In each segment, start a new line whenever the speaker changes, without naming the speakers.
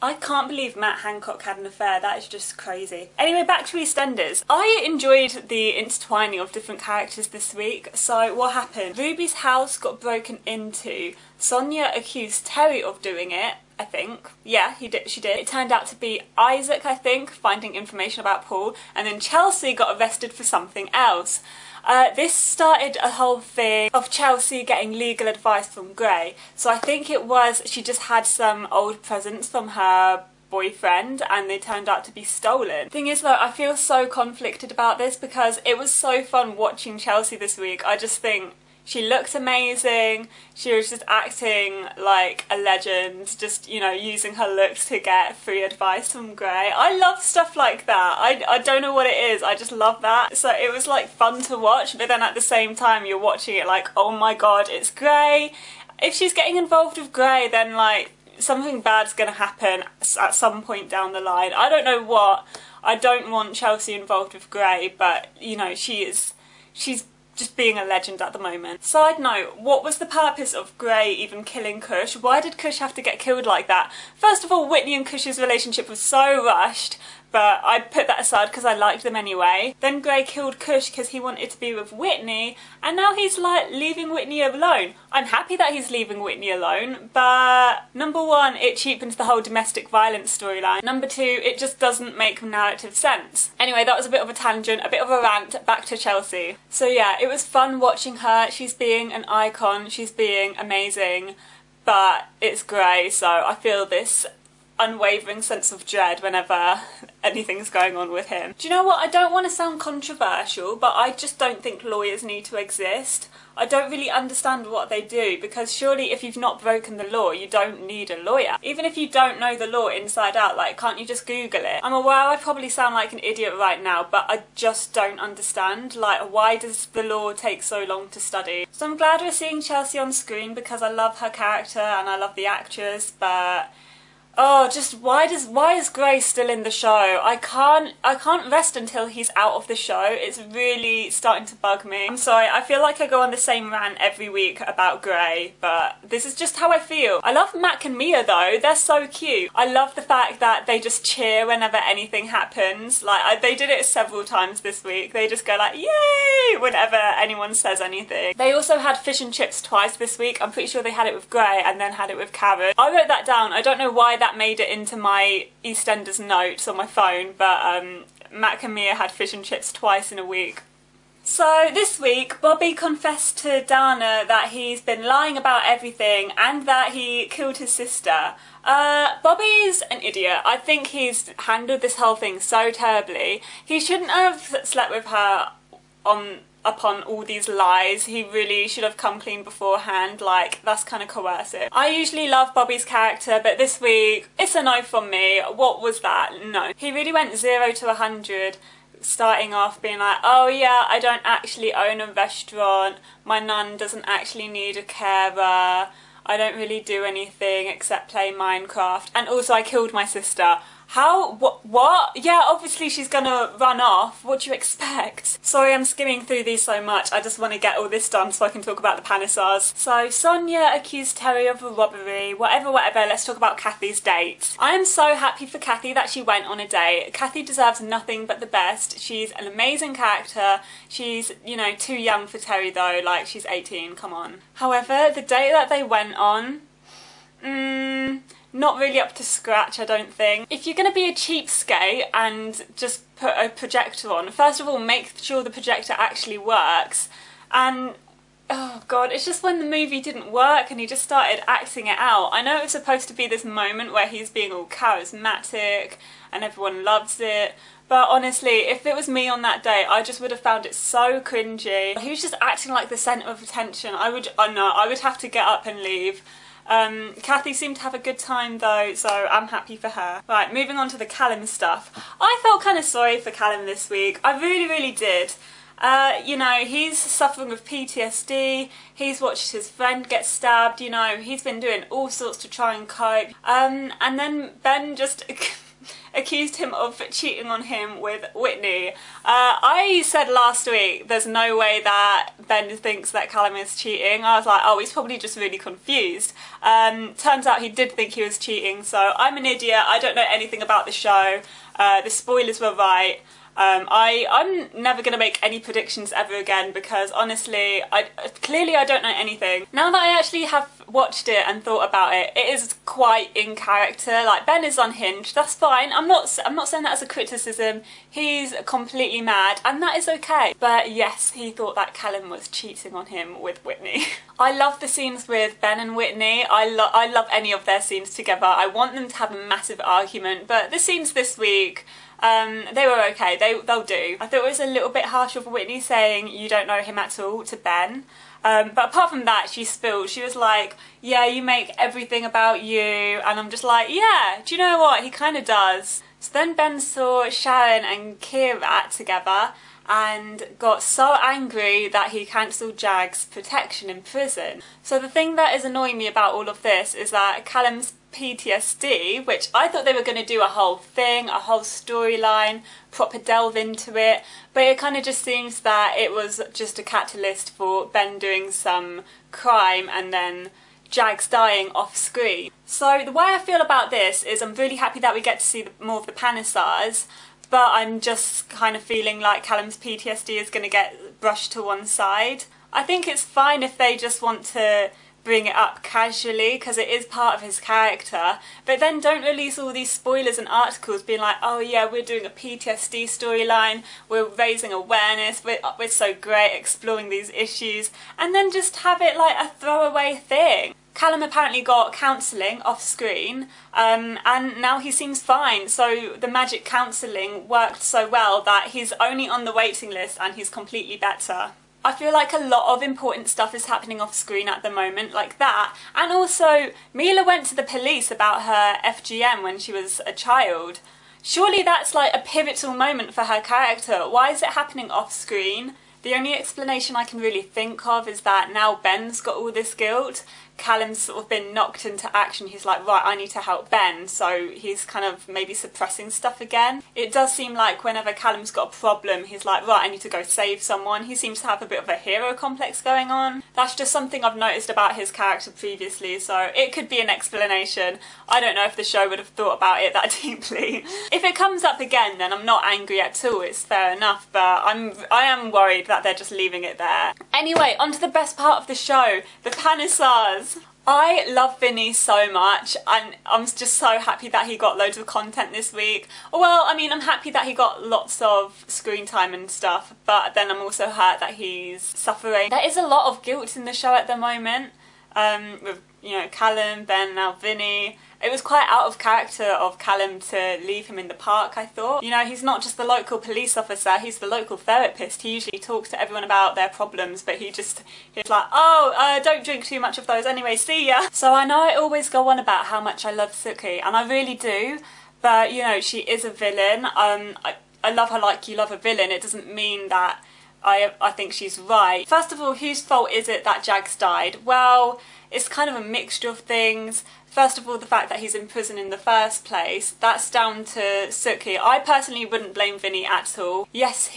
I can't believe Matt Hancock had an affair, that is just crazy. Anyway, back to EastEnders. I enjoyed the intertwining of different characters this week. So what happened? Ruby's house got broken into. Sonia accused Terry of doing it, I think. Yeah, she did. It turned out to be Isaac, I think, finding information about Paul. And then Chelsea got arrested for something else. This started a whole thing of Chelsea getting legal advice from Gray. So I think it was she just had some old presents from her boyfriend and they turned out to be stolen. Thing is though, I feel so conflicted about this because it was so fun watching Chelsea this week. I just think she looked amazing, she was just acting like a legend, just, you know, using her looks to get free advice from Gray. I love stuff like that. I don't know what it is, I just love that. So it was like fun to watch, but then at the same time you're watching it like, oh my god, it's Gray. If she's getting involved with Gray, then like something bad's gonna happen at some point down the line. I don't know what. I don't want Chelsea involved with Gray, but you know, she's just being a legend at the moment. Side note, what was the purpose of Gray even killing Kush? Why did Kush have to get killed like that? First of all, Whitney and Kush's relationship was so rushed, but I put that aside because I liked them anyway. Then Gray killed Kush because he wanted to be with Whitney, and now he's like leaving Whitney alone. I'm happy that he's leaving Whitney alone, but number one, it cheapens the whole domestic violence storyline. Number two, it just doesn't make narrative sense. Anyway, that was a bit of a tangent, a bit of a rant. Back to Chelsea. So yeah, it was fun watching her. She's being an icon, she's being amazing, but it's Gray, so I feel this unwavering sense of dread whenever anything's going on with him. Do you know what? I don't want to sound controversial, but I just don't think lawyers need to exist. I don't really understand what they do, because surely if you've not broken the law, you don't need a lawyer. Even if you don't know the law inside out, like, can't you just Google it? I'm aware I probably sound like an idiot right now, but I just don't understand. Like, why does the law take so long to study? So I'm glad we're seeing Chelsea on screen because I love her character and I love the actress, but oh, just why is Gray still in the show? I can't rest until he's out of the show. It's really starting to bug me. I'm sorry, I feel like I go on the same rant every week about Gray, but this is just how I feel. I love Mac and Mia though, they're so cute. I love the fact that they just cheer whenever anything happens. Like, they did it several times this week. They just go like, yay, whenever anyone says anything. They also had fish and chips twice this week. I'm pretty sure they had it with Gray and then had it with Karen. I wrote that down. I don't know why that made it into my EastEnders notes on my phone, but Mac and Mia had fish and chips twice in a week. So this week, Bobby confessed to Dana that he's been lying about everything and that he killed his sister. Bobby's an idiot. I think he's handled this whole thing so terribly. He shouldn't have slept with her upon all these lies. He really should have come clean beforehand. Like, that's kind of coercive. I usually love Bobby's character, but this week it's a no from me. What was that? No. He really went 0 to 100, starting off being like, oh yeah, I don't actually own a restaurant, my nan doesn't actually need a carer, I don't really do anything except play Minecraft, and also I killed my sister. How? What? Yeah, obviously she's gonna run off. What do you expect? Sorry, I'm skimming through these so much. I just want to get all this done so I can talk about the Panesars. So, Sonia accused Terry of a robbery. Whatever. Let's talk about Kathy's date. I am so happy for Kathy that she went on a date. Kathy deserves nothing but the best. She's an amazing character. She's, you know, too young for Terry though. Like, she's 18, come on. However, the date that they went on, not really up to scratch, I don't think. If you're going to be a cheapskate and just put a projector on, first of all, make sure the projector actually works. And, oh god, it's just when the movie didn't work and he just started acting it out. I know it was supposed to be this moment where he's being all charismatic and everyone loves it, but honestly, if it was me on that day, I just would have found it so cringy. He was just acting like the centre of attention. I would have to get up and leave. Kathy seemed to have a good time though, so I'm happy for her. Right, moving on to the Callum stuff. I felt kind of sorry for Callum this week. I really did. You know, he's suffering with PTSD, he's watched his friend get stabbed, you know, he's been doing all sorts to try and cope. And then Ben just accused him of cheating on him with Whitney. I said last week there's no way that Ben thinks that Callum is cheating. I was like, oh, he's probably just really confused. Turns out he did think he was cheating, so I'm an idiot. I don't know anything about the show. The spoilers were right. I'm never going to make any predictions ever again because honestly, clearly I don't know anything. Now that I actually have watched it and thought about it, it is quite in character. Like, Ben is unhinged, that's fine. I'm not saying that as a criticism. He's completely mad and that is okay. But yes, he thought that Callum was cheating on him with Whitney. I love the scenes with Ben and Whitney. I love any of their scenes together. I want them to have a massive argument, but the scenes this week, they were okay, they'll do. I thought it was a little bit harsh of Whitney saying you don't know him at all to Ben. But apart from that, she was like, yeah, you make everything about you. And I'm just like, yeah, do you know what? He kind of does. So then Ben saw Sharon and Kira together and got so angry that he cancelled Jag's protection in prison. So the thing that is annoying me about all of this is that Callum's PTSD, which I thought they were going to do a whole thing, a whole storyline, proper delve into it, but it kind of just seems that it was just a catalyst for Ben doing some crime and then Jag's dying off screen. So the way I feel about this is I'm really happy that we get to see more of the Panesars, but I'm just kind of feeling like Callum's PTSD is going to get brushed to one side. I think it's fine if they just want to bring it up casually because it is part of his character, but then don't release all these spoilers and articles being like, oh yeah, we're doing a PTSD storyline, we're raising awareness, we're so great exploring these issues, and then just have it like a throwaway thing. Callum apparently got counselling off screen and now he seems fine, so the magic counselling worked so well that he's only on the waiting list and he's completely better. I feel like a lot of important stuff is happening off screen at the moment, like that. And also, Mila went to the police about her FGM when she was a child. Surely that's like a pivotal moment for her character. Why is it happening off screen? The only explanation I can really think of is that now Ben's got all this guilt. Callum's sort of been knocked into action. He's like, right, I need to help Ben, so he's kind of maybe suppressing stuff again. It does seem like whenever Callum's got a problem, he's like, right, I need to go save someone. He seems to have a bit of a hero complex going on. That's just something I've noticed about his character previously, so it could be an explanation. I don't know if the show would have thought about it that deeply. If it comes up again, then I'm not angry at all, it's fair enough, but I am worried that they're just leaving it there. Anyway, on to the best part of the show, the Panesars. I love Vinny so much and I'm just so happy that he got loads of content this week. Well, I mean, I'm happy that he got lots of screen time and stuff, but then I'm also hurt that he's suffering. There is a lot of guilt in the show at the moment, with, you know, Callum, Ben, now Vinny. It was quite out of character of Callum to leave him in the park, I thought. You know, he's not just the local police officer, he's the local therapist. He usually talks to everyone about their problems, but he's like, oh, don't drink too much of those anyway, see ya. So I know I always go on about how much I love Suki, and I really do, but, you know, she is a villain. I love her like you love a villain. It doesn't mean that I think she's right. First of all, whose fault is it that Jags died? Well, it's kind of a mixture of things. First of all, the fact that he's in prison in the first place, that's down to Suki. I personally wouldn't blame Vinny at all. Yes,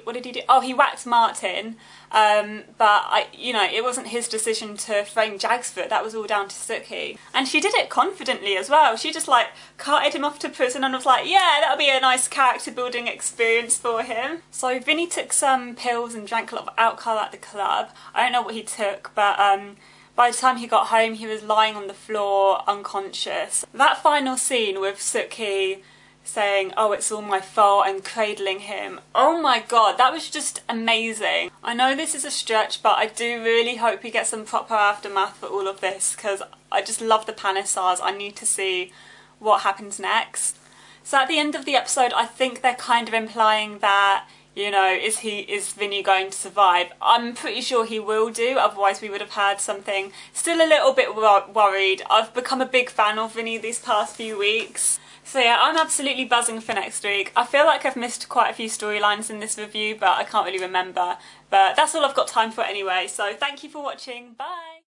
what did he do? Oh, he whacked Martin, but you know, it wasn't his decision to frame Jags for it. That was all down to Suki. And she did it confidently as well. She just like carted him off to prison and was like, yeah, that'll be a nice character building experience for him. So Vinny took some pills and drank a lot of alcohol at the club. I don't know what he took, but by the time he got home, he was lying on the floor, unconscious. That final scene with Suki saying, oh, it's all my fault, and cradling him. Oh my god, that was just amazing. I know this is a stretch, but I do really hope we get some proper aftermath for all of this, because I just love the Panesars. I need to see what happens next. So at the end of the episode, I think they're kind of implying that, you know, is Vinny going to survive? I'm pretty sure he will do, otherwise we would have had something. Still a little bit worried. I've become a big fan of Vinny these past few weeks. So yeah, I'm absolutely buzzing for next week. I feel like I've missed quite a few storylines in this review, but I can't really remember. But that's all I've got time for anyway, so thank you for watching. Bye!